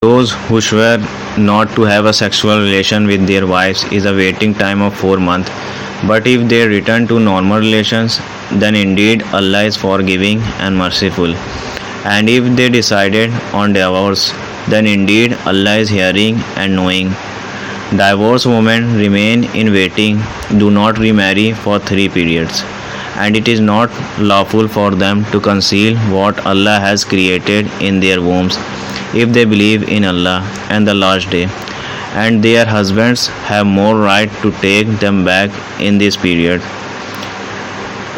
Those who swear not to have a sexual relation with their wives is a waiting time of 4 months. But if they return to normal relations, then indeed Allah is forgiving and merciful. And if they decided on divorce, then indeed Allah is hearing and knowing. Divorced women remain in waiting, do not remarry for 3 periods. And it is not lawful for them to conceal what Allah has created in their wombs if they believe in Allah and the last day, and their husbands have more right to take them back in this period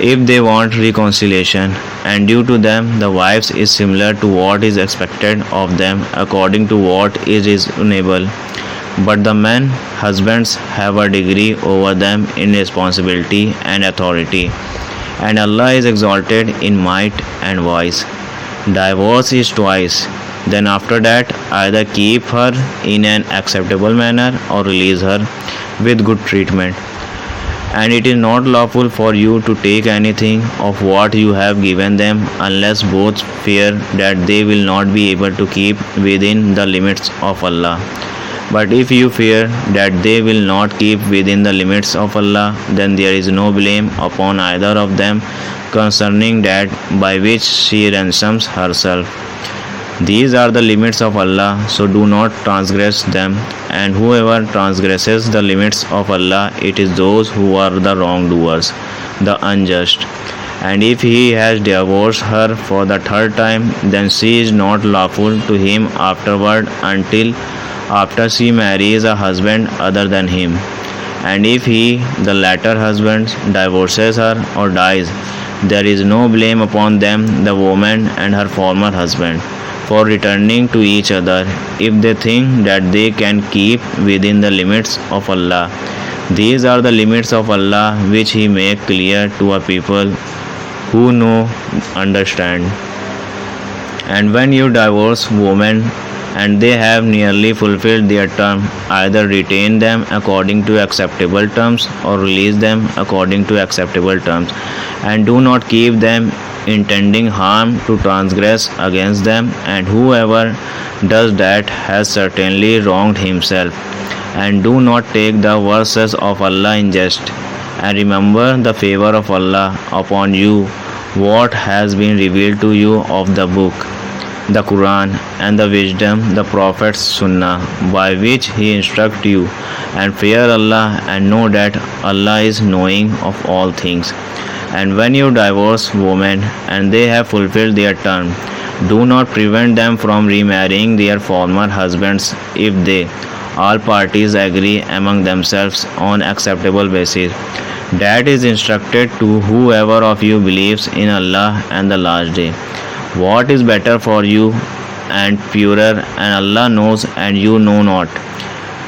if they want reconciliation, and due to them the wives is similar to what is expected of them according to what is reasonable. But the men husbands have a degree over them in responsibility and authority, and Allah is exalted in might and voice. Divorce is twice. Then after that, either keep her in an acceptable manner or release her with good treatment. And it is not lawful for you to take anything of what you have given them unless both fear that they will not be able to keep within the limits of Allah. But if you fear that they will not keep within the limits of Allah, then there is no blame upon either of them concerning that by which she ransoms herself. These are the limits of Allah, so do not transgress them, and whoever transgresses the limits of Allah, it is those who are the wrongdoers, the unjust. And if he has divorced her for the third time, then she is not lawful to him afterward until after she marries a husband other than him. And if he, the latter husband, divorces her or dies, there is no blame upon them, the woman and her former husband, for returning to each other if they think that they can keep within the limits of Allah. These are the limits of Allah which He make clear to a people who know, understand. And when you divorce women and they have nearly fulfilled their term, either retain them according to acceptable terms or release them according to acceptable terms, and do not keep them intending harm to transgress against them, and whoever does that has certainly wronged himself. And do not take the verses of Allah in jest, and remember the favor of Allah upon you, what has been revealed to you of the book, the Quran, and the wisdom, the Prophet's Sunnah, by which he instructs you, and fear Allah and know that Allah is knowing of all things. And when you divorce women and they have fulfilled their term, do not prevent them from remarrying their former husbands if they, all parties, agree among themselves on acceptable basis. That is instructed to whoever of you believes in Allah and the last day. What is better for you and purer, and Allah knows and you know not.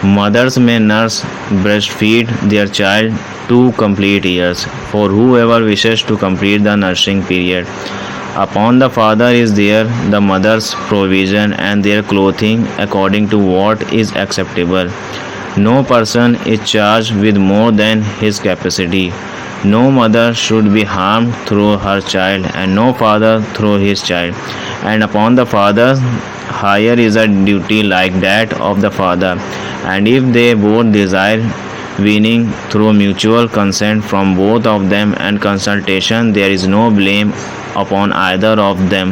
Mothers may nurse, breastfeed their child 2 complete years, for whoever wishes to complete the nursing period. Upon the father is there the mother's provision and their clothing according to what is acceptable. No person is charged with more than his capacity. No mother should be harmed through her child, and no father through his child. And upon the father higher is a duty like that of the father. And if they both desire weaning through mutual consent from both of them and consultation, there is no blame upon either of them.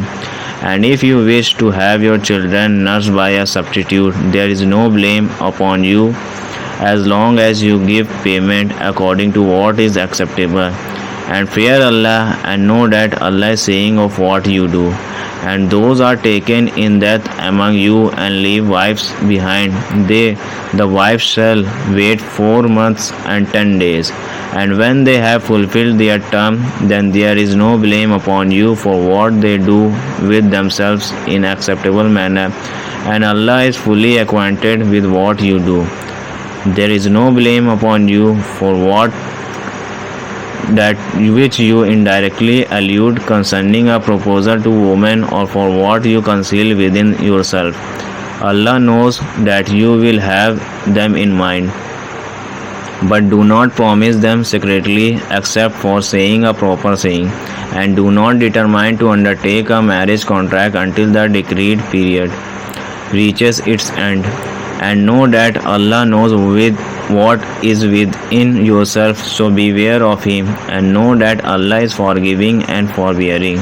And if you wish to have your children nursed by a substitute, there is no blame upon you as long as you give payment according to what is acceptable. And fear Allah and know that Allah is saying of what you do. And those are taken in death among you and leave wives behind, the wives shall wait 4 months and 10 days. And when they have fulfilled their term, then there is no blame upon you for what they do with themselves in acceptable manner, and Allah is fully acquainted with what you do. There is no blame upon you for what that which you indirectly allude concerning a proposal to women, or for what you conceal within yourself. Allah knows that you will have them in mind. But do not promise them secretly except for saying a proper saying, and do not determine to undertake a marriage contract until the decreed period. reaches its end. And know that Allah knows with what is within yourself, so beware of Him, and know that Allah is forgiving and forbearing.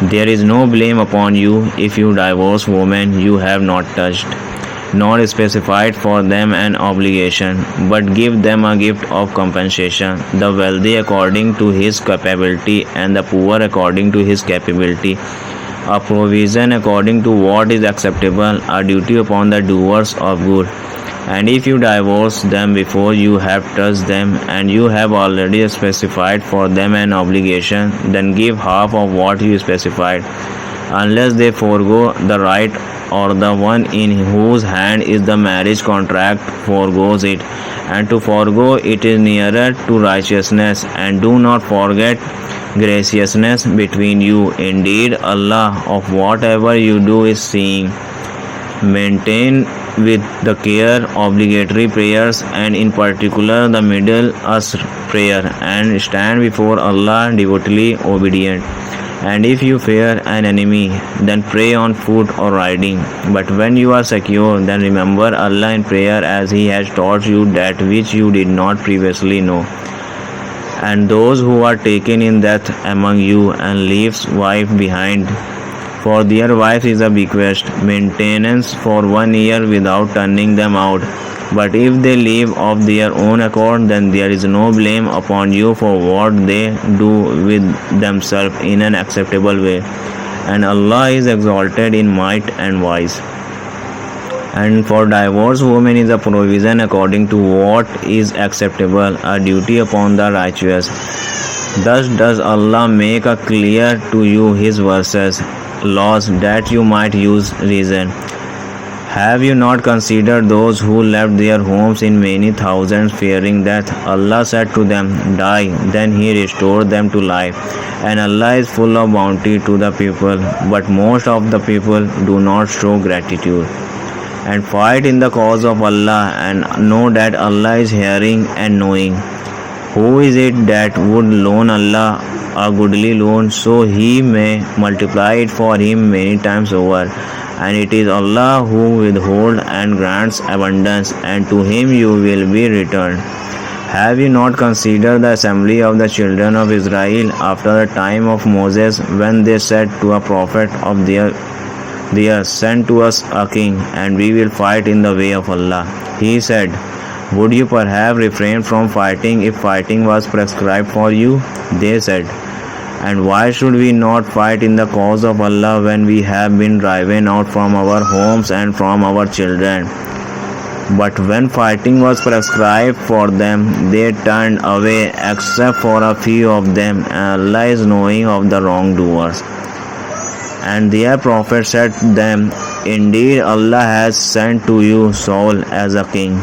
There is no blame upon you if you divorce women you have not touched, nor specified for them an obligation, but give them a gift of compensation, the wealthy according to his capability and the poor according to his capability, a provision according to what is acceptable, a duty upon the doers of good. And if you divorce them before you have touched them, and you have already specified for them an obligation, then give half of what you specified, unless they forego the right or the one in whose hand is the marriage contract forgoes it, and to forego it is nearer to righteousness. And do not forget graciousness between you. Indeed, Allah of whatever you do is seeing. Maintain with the care obligatory prayers, and in particular the middle asr prayer, and stand before Allah devotedly obedient. And if you fear an enemy, then pray on foot or riding. But when you are secure, then remember Allah in prayer, as He has taught you that which you did not previously know. And those who are taken in death among you and leaves wife behind, for their wife is a bequest, maintenance for 1 year without turning them out. But if they leave of their own accord, then there is no blame upon you for what they do with themselves in an acceptable way. And Allah is exalted in might and wise. And for divorced women is a provision according to what is acceptable, a duty upon the righteous. Thus does Allah make a clear to you His verses, laws, that you might use reason. Have you not considered those who left their homes in many thousands, fearing death? Allah said to them, die. Then He restored them to life. And Allah is full of bounty to the people, but most of the people do not show gratitude. And fight in the cause of Allah, and know that Allah is hearing and knowing. Who is it that would loan Allah a goodly loan, so He may multiply it for him many times over? And it is Allah who withholds and grants abundance, and to Him you will be returned. Have you not considered the assembly of the children of Israel after the time of Moses, when they said to a prophet of theirs, send to us a king, and we will fight in the way of Allah? He said, would you perhaps refrain from fighting if fighting was prescribed for you? They said, and why should we not fight in the cause of Allah when we have been driven out from our homes and from our children? But when fighting was prescribed for them, they turned away, except for a few of them, and Allah is knowing of the wrongdoers. And their prophet said to them, indeed Allah has sent to you Saul as a king.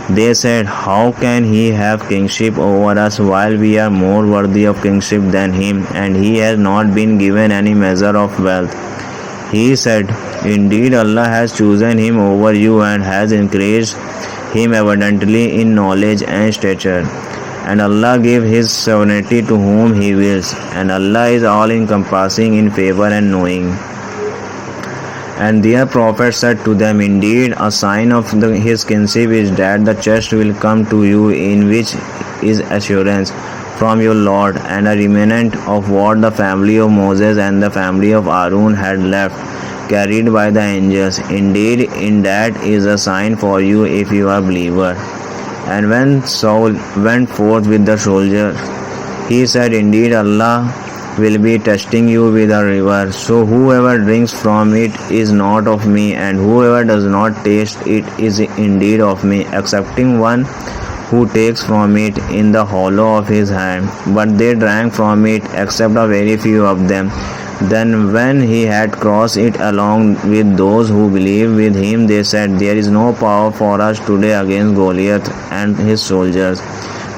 They said, how can he have kingship over us while we are more worthy of kingship than him, and he has not been given any measure of wealth? He said, indeed Allah has chosen him over you and has increased him abundantly in knowledge and stature. And Allah gave His sovereignty to whom He wills, and Allah is all encompassing in favor and knowing. And their prophet said to them, indeed a sign of his kingship is that the chest will come to you, in which is assurance from your Lord, and a remnant of what the family of Moses and the family of Aaron had left, carried by the angels. Indeed, in that is a sign for you if you are believer. And when Saul went forth with the soldiers, he said, indeed Allah will be testing you with a river, so whoever drinks from it is not of me, and whoever does not taste it is indeed of me, excepting one who takes from it in the hollow of his hand. But they drank from it, except a very few of them. Then when he had crossed it along with those who believed with him, they said, there is no power for us today against Goliath and his soldiers.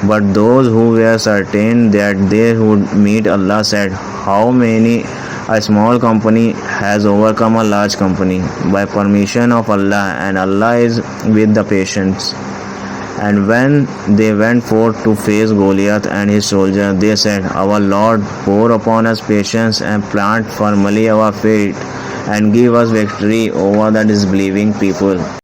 But those who were certain that they would meet Allah said, how many a small company has overcome a large company by permission of Allah, and Allah is with the patients. And when they went forth to face Goliath and his soldiers, they said, our Lord, pour upon us patience and plant firmly our feet and give us victory over the disbelieving people.